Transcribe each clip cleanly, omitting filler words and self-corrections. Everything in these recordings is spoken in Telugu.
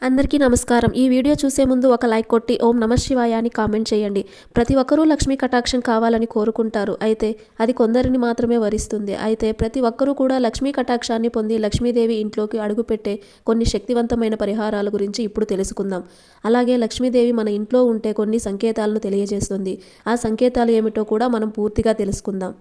అందరికీ నమస్కారం. ఈ వీడియో చూసే ముందు ఒక లైక్ కొట్టి ఓం నమః శివాయ అని కామెంట్ చేయండి. ప్రతి ఒక్కరూ లక్ష్మీ కటాక్షం కావాలని కోరుకుంటారు. అయితే అది కొందరిని మాత్రమే వరిస్తుంది. అయితే ప్రతి ఒక్కరూ కూడా లక్ష్మీ కటాక్షాన్ని పొంది లక్ష్మీదేవి ఇంట్లోకి అడుగుపెట్టే కొన్ని శక్తివంతమైన పరిహారాల గురించి ఇప్పుడు తెలుసుకుందాం. అలాగే లక్ష్మీదేవి మన ఇంట్లో ఉంటే కొన్ని సంకేతాలను తెలియజేస్తుంది. ఆ సంకేతాలు ఏమిటో కూడా మనం పూర్తిగా తెలుసుకుందాం.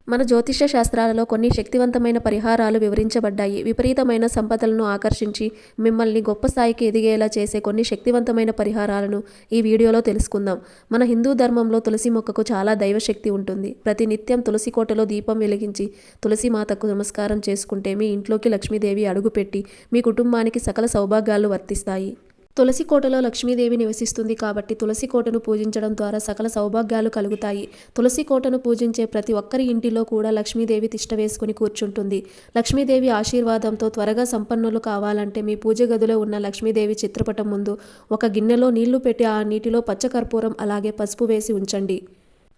మన జ్యోతిష్య శాస్త్రాలలో కొన్ని శక్తివంతమైన పరిహారాలు వివరించబడ్డాయి. విపరీతమైన సంపదలను ఆకర్షించి మిమ్మల్ని గొప్ప స్థాయికి ఎదిగేలా చేసే కొన్ని శక్తివంతమైన పరిహారాలను ఈ వీడియోలో తెలుసుకుందాం. మన హిందూ ధర్మంలో తులసి మొక్కకు చాలా దైవశక్తి ఉంటుంది. ప్రతి నిత్యం తులసి కోటలో దీపం వెలిగించి తులసి మాతకు నమస్కారం చేసుకుంటే మీ ఇంట్లోకి లక్ష్మీదేవి అడుగుపెట్టి మీ కుటుంబానికి సకల సౌభాగ్యాలు వర్తిస్తాయి. తులసి కోటలో లక్ష్మీదేవి నివసిస్తుంది కాబట్టి తులసి కోటను పూజించడం ద్వారా సకల సౌభాగ్యాలు కలుగుతాయి. తులసి కోటను పూజించే ప్రతి ఒక్కరి ఇంటిలో కూడా లక్ష్మీదేవి తిష్ట వేసుకుని కూర్చుంటుంది. లక్ష్మీదేవి ఆశీర్వాదంతో త్వరగా సంపన్నులు కావాలంటే మీ పూజ గదిలో ఉన్న లక్ష్మీదేవి చిత్రపటం ముందు ఒక గిన్నెలో నీళ్లు పెట్టి ఆ నీటిలో పచ్చకర్పూరం అలాగే పసుపు వేసి ఉంచండి.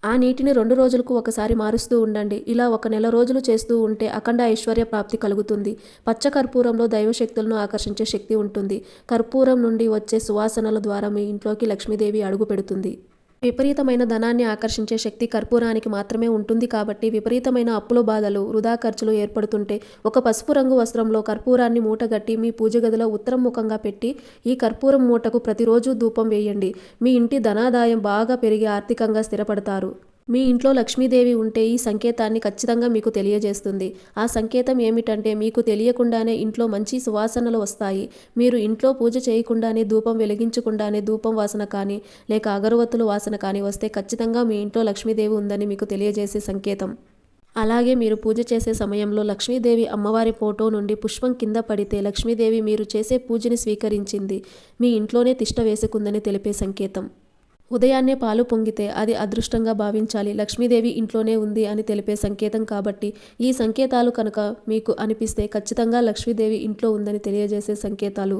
ఆ నీటిని 2 రోజులకు ఒకసారి మారుస్తూ ఉండండి. ఇలా 1 నెల రోజులు చేస్తూ ఉంటే అఖండ ఐశ్వర్య ప్రాప్తి కలుగుతుంది. పచ్చ కర్పూరంలో దైవశక్తులను ఆకర్షించే శక్తి ఉంటుంది. కర్పూరం నుండి వచ్చే సువాసనల ద్వారా మీ ఇంట్లోకి లక్ష్మీదేవి అడుగు పెడుతుంది. విపరీతమైన ధనాన్ని ఆకర్షించే శక్తి కర్పూరానికి మాత్రమే ఉంటుంది కాబట్టి విపరీతమైన అప్పుల బాధలు, వృధా ఖర్చులు ఏర్పడుతుంటే ఒక పసుపు రంగు వస్త్రంలో కర్పూరాన్ని మూటగట్టి మీ పూజ గదిలో ఉత్తరం ముఖంగా పెట్టి ఈ కర్పూరం మూటకు ప్రతిరోజు ధూపం వేయండి. మీ ఇంటి ధనాదాయం బాగా పెరిగి ఆర్థికంగా స్థిరపడతారు. మీ ఇంట్లో లక్ష్మీదేవి ఉంటే ఈ సంకేతాన్ని ఖచ్చితంగా మీకు తెలియజేస్తుంది. ఆ సంకేతం ఏమిటంటే మీకు తెలియకుండానే ఇంట్లో మంచి సువాసనలు వస్తాయి. మీరు ఇంట్లో పూజ చేయకుండానే ధూపం వెలిగించకుండానే ధూపం వాసన కానీ లేక అగరవత్తుల వాసన కానీ వస్తే ఖచ్చితంగా మీ ఇంట్లో లక్ష్మీదేవి ఉందని మీకు తెలియజేసే సంకేతం. అలాగే మీరు పూజ చేసే సమయంలో లక్ష్మీదేవి అమ్మవారి ఫోటో నుండి పుష్పం కింద పడితే లక్ష్మీదేవి మీరు చేసే పూజని స్వీకరించింది, మీ ఇంట్లోనే తిష్ట వేసుకుందని తెలిపే సంకేతం. ఉదయాన్నే పాలు పొంగితే అది అదృష్టంగా భావించాలి, లక్ష్మీదేవి ఇంట్లోనే ఉంది అని తెలిపే సంకేతం కాబట్టి ఈ సంకేతాలు కనుక మీకు అనిపిస్తే ఖచ్చితంగా లక్ష్మీదేవి ఇంట్లో ఉందని తెలియజేసే సంకేతాలు.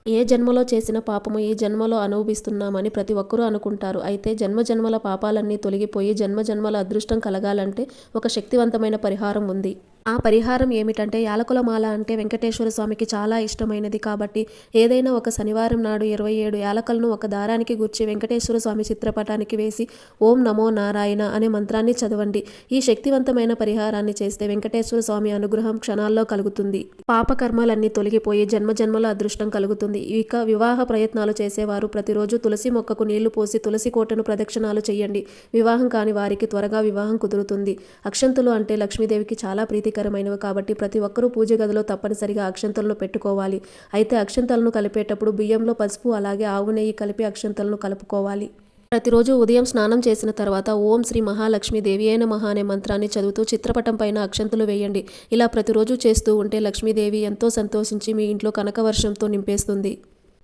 ఏ జన్మలో చేసిన పాపము ఈ జన్మలో అనుభవిస్తున్నామని ప్రతి ఒక్కరూ అనుకుంటారు. అయితే జన్మజన్మల పాపాలన్నీ తొలగిపోయి జన్మజన్మల అదృష్టం కలగాలంటే ఒక శక్తివంతమైన పరిహారం ఉంది. ఆ పరిహారం ఏమిటంటే యాలకుల మాల అంటే వెంకటేశ్వర స్వామికి చాలా ఇష్టమైనది కాబట్టి ఏదైనా ఒక శనివారం నాడు 27 యాలకలను ఒక దారానికి గుర్చి వెంకటేశ్వర స్వామి చిత్రపటానికి వేసి ఓం నమో నారాయణ అనే మంత్రాన్ని చదవండి. ఈ శక్తివంతమైన పరిహారాన్ని చేస్తే వెంకటేశ్వర స్వామి అనుగ్రహం క్షణాల్లో కలుగుతుంది. పాపకర్మలన్నీ తొలగిపోయి జన్మజన్మల అదృష్టం కలుగుతుంది. ఇక వివాహ ప్రయత్నాలు చేసేవారు ప్రతిరోజు తులసి మొక్కకు నీళ్లు పోసి తులసి కోటను ప్రదక్షిణాలు చేయండి. వివాహం కాని వారికి త్వరగా వివాహం కుదురుతుంది. అక్షంతులు అంటే లక్ష్మీదేవికి చాలా ప్రీతికరమైనవి కాబట్టి ప్రతి ఒక్కరూ పూజ గదిలో తప్పనిసరిగా అక్షంతలను పెట్టుకోవాలి. అయితే అక్షంతలను కలిపేటప్పుడు బియ్యంలో పసుపు అలాగే ఆవు నెయ్యి కలిపి అక్షంతలను కలుపుకోవాలి. ప్రతిరోజు ఉదయం స్నానం చేసిన తర్వాత ఓం శ్రీ మహాలక్ష్మీదేవియే నమః అనే మంత్రాన్ని చదువుతూ చిత్రపటం పైన అక్షంతలు వేయండి. ఇలా ప్రతిరోజు చేస్తూ ఉంటే లక్ష్మీదేవి ఎంతో సంతోషించి మీ ఇంట్లో కనకవర్షంతో నింపేస్తుంది.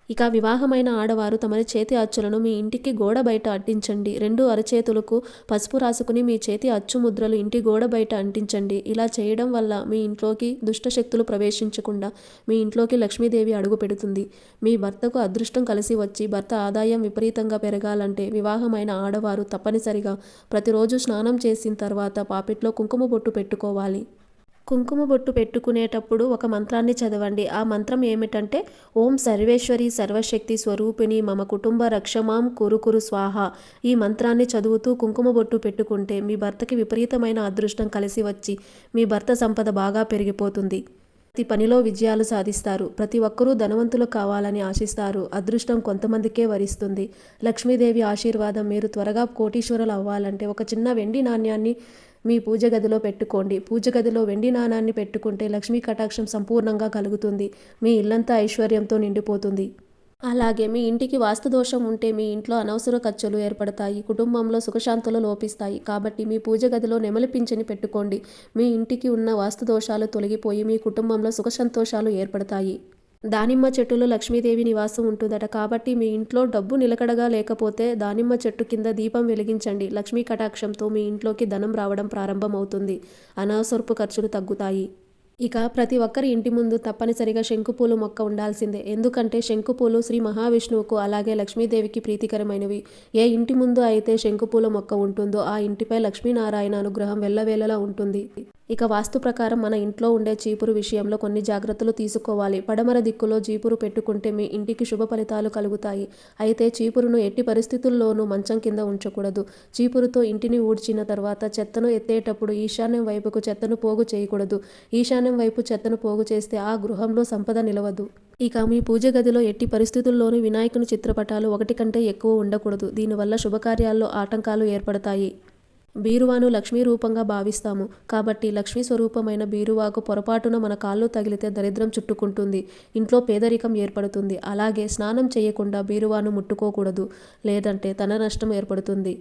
ఇక వివాహమైన ఆడవారు తమ చేతి అచ్చులను మీ ఇంటికి గోడ బయట అంటించండి. 2 అరచేతులకు పసుపు రాసుకుని మీ చేతి అచ్చు ముద్రలు ఇంటి గోడ బయట అంటించండి. ఇలా చేయడం వల్ల మీ ఇంట్లోకి దుష్టశక్తులు ప్రవేశించకుండా మీ ఇంట్లోకి లక్ష్మీదేవి అడుగు పెడుతుంది. మీ భర్తకు అదృష్టం కలిసి వచ్చి భర్త ఆదాయం విపరీతంగా పెరగాలంటే వివాహమైన ఆడవారు తప్పనిసరిగా ప్రతిరోజు స్నానం చేసిన తర్వాత పాపిట్లో కుంకుమ బొట్టు పెట్టుకోవాలి. కుంకుమ బొట్టు పెట్టుకునేటప్పుడు ఒక మంత్రాన్ని చదవండి. ఆ మంత్రం ఏమిటంటే ఓం సర్వేశ్వరి సర్వశక్తి స్వరూపిణి మమ కుటుంబ రక్షమాం కురు స్వాహ. ఈ మంత్రాన్ని చదువుతూ కుంకుమ బొట్టు పెట్టుకుంటే మీ భర్తకి విపరీతమైన అదృష్టం కలిసి వచ్చి మీ భర్త సంపద బాగా పెరిగిపోతుంది. ప్రతి పనిలో విజయాలు సాధిస్తారు. ప్రతి ఒక్కరూ ధనవంతులు కావాలని ఆశిస్తారు. అదృష్టం కొంతమందికే వరిస్తుంది. లక్ష్మీదేవి ఆశీర్వాదం మీరు త్వరగా కోటీశ్వరులు అవ్వాలంటే ఒక చిన్న వెండి నాణ్యాన్ని మీ పూజ గదిలో పెట్టుకోండి. పూజ గదిలో వెండి నాణాన్ని పెట్టుకుంటే లక్ష్మీ కటాక్షం సంపూర్ణంగా కలుగుతుంది. మీ ఇల్లంతా ఐశ్వర్యంతో నిండిపోతుంది. అలాగే మీ ఇంటికి వాస్తు దోషం ఉంటే మీ ఇంట్లో అనవసర ఖర్చులు ఏర్పడతాయి. కుటుంబంలో సుఖశాంతులు లోపిస్తాయి. కాబట్టి మీ పూజ గదిలో నెమలి పింఛని పెట్టుకోండి. మీ ఇంటికి ఉన్న వాస్తు దోషాలు తొలగిపోయి మీ కుటుంబంలో సుఖ సంతోషాలు ఏర్పడతాయి. దానిమ్మ చెట్టులో లక్ష్మీదేవి నివాసం ఉంటుందట కాబట్టి మీ ఇంట్లో డబ్బు నిలకడగా లేకపోతే దానిమ్మ చెట్టు కింద దీపం వెలిగించండి. లక్ష్మీ కటాక్షంతో మీ ఇంట్లోకి ధనం రావడం ప్రారంభమవుతుంది. అనవసరపు ఖర్చులు తగ్గుతాయి. ఇక ప్రతి ఒక్కరి ఇంటి ముందు తప్పనిసరిగా శంకుపూలు మొక్క ఉండాల్సిందే. ఎందుకంటే శంకుపూలు శ్రీ మహావిష్ణువుకు అలాగే లక్ష్మీదేవికి ప్రీతికరమైనవి. ఏ ఇంటి ముందు అయితే శంకుపూల మొక్క ఉంటుందో ఆ ఇంటిపై లక్ష్మీనారాయణ అనుగ్రహం వెల్లవేళలా ఉంటుంది. ఇక వాస్తు ప్రకారం మన ఇంట్లో ఉండే చీపురు విషయంలో కొన్ని జాగ్రత్తలు తీసుకోవాలి. పడమర దిక్కులో చీపురు పెట్టుకుంటే మీ ఇంటికి శుభ ఫలితాలు కలుగుతాయి. అయితే చీపురును ఎట్టి పరిస్థితుల్లోనూ మంచం కింద ఉంచకూడదు. చీపురుతో ఇంటిని ఊడ్చిన తర్వాత చెత్తను ఎత్తేటప్పుడు ఈశాన్యం వైపుకు చెత్తను పోగు చేయకూడదు. ఈశాన్యం వైపు చెత్తను పోగు చేస్తే ఆ గృహంలో సంపద నిలవదు. ఇక మీ పూజ గదిలో ఎట్టి పరిస్థితుల్లోనూ వినాయకుని చిత్రపటాలు 1 కంటే ఎక్కువ ఉండకూడదు. దీనివల్ల శుభకార్యాల్లో ఆటంకాలు ఏర్పడతాయి. బీరువాను లక్ష్మీ రూపంగా భావిస్తాము కాబట్టి లక్ష్మీ స్వరూపమైన బీరువాకు పొరపాటున మన కాళ్ళు తగిలితే దరిద్రం చుట్టుకుంటుంది, ఇంట్లో పేదరికం ఏర్పడుతుంది. అలాగే స్నానం చేయకుండా బీరువాను ముట్టుకోకూడదు, లేదంటే ధన నష్టం ఏర్పడుతుంది.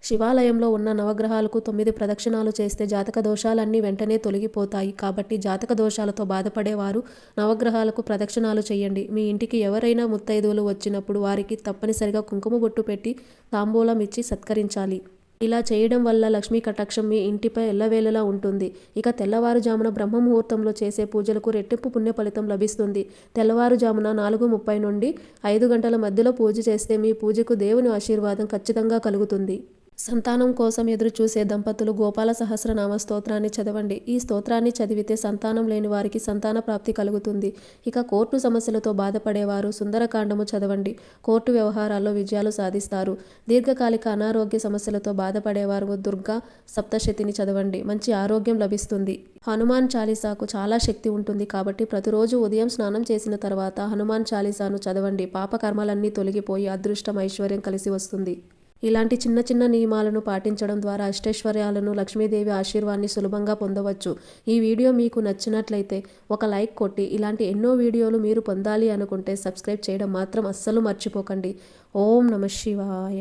శివాలయంలో ఉన్న నవగ్రహాలకు 9 ప్రదక్షిణాలు చేస్తే జాతక దోషాలన్నీ వెంటనే తొలగిపోతాయి. కాబట్టి జాతక దోషాలతో బాధపడేవారు నవగ్రహాలకు ప్రదక్షిణాలు చేయండి. మీ ఇంటికి ఎవరైనా ముత్తైదువులు వచ్చినప్పుడు వారికి తప్పనిసరిగా కుంకుమ బొట్టు పెట్టి తాంబూలం ఇచ్చి సత్కరించాలి. ఇలా చేయడం వల్ల లక్ష్మీ కటాక్షం మీ ఇంటిపై ఎల్లవేళలా ఉంటుంది. ఇక తెల్లవారుజామున బ్రహ్మముహూర్తంలో చేసే పూజలకు రెట్టింపు పుణ్య ఫలితం లభిస్తుంది. తెల్లవారుజామున 4:30 నుండి 5 గంటల మధ్యలో పూజ చేస్తే మీ పూజకు దేవుని ఆశీర్వాదం ఖచ్చితంగా కలుగుతుంది. సంతానం కోసం ఎదురు చూసే దంపతులు గోపాల సహస్రనామ స్తోత్రాన్ని చదవండి. ఈ స్తోత్రాన్ని చదివితే సంతానం లేని వారికి సంతాన ప్రాప్తి కలుగుతుంది. ఇక కోర్టు సమస్యలతో బాధపడేవారు సుందరకాండము చదవండి. కోర్టు వ్యవహారాల్లో విజయాలు సాధిస్తారు. దీర్ఘకాలిక అనారోగ్య సమస్యలతో బాధపడేవారు దుర్గా సప్తశతిని చదవండి. మంచి ఆరోగ్యం లభిస్తుంది. హనుమాన్ చాలీసాకు చాలా శక్తి ఉంటుంది కాబట్టి ప్రతిరోజు ఉదయం స్నానం చేసిన తర్వాత హనుమాన్ చాలీసాను చదవండి. పాపకర్మలన్నీ తొలగిపోయి అదృష్టం, ఐశ్వర్యం కలిసి వస్తుంది. ఇలాంటి చిన్న చిన్న నియమాలను పాటించడం ద్వారా అష్టైశ్వర్యాలను, లక్ష్మీదేవి ఆశీర్వాదాన్ని సులభంగా పొందవచ్చు. ఈ వీడియో మీకు నచ్చినట్లయితే ఒక లైక్ కొట్టి ఇలాంటి ఎన్నో వీడియోలు మీరు పొందాలి అనుకుంటే సబ్స్క్రైబ్ చేయడం మాత్రం అస్సలు మర్చిపోకండి. ఓం నమః శివాయ.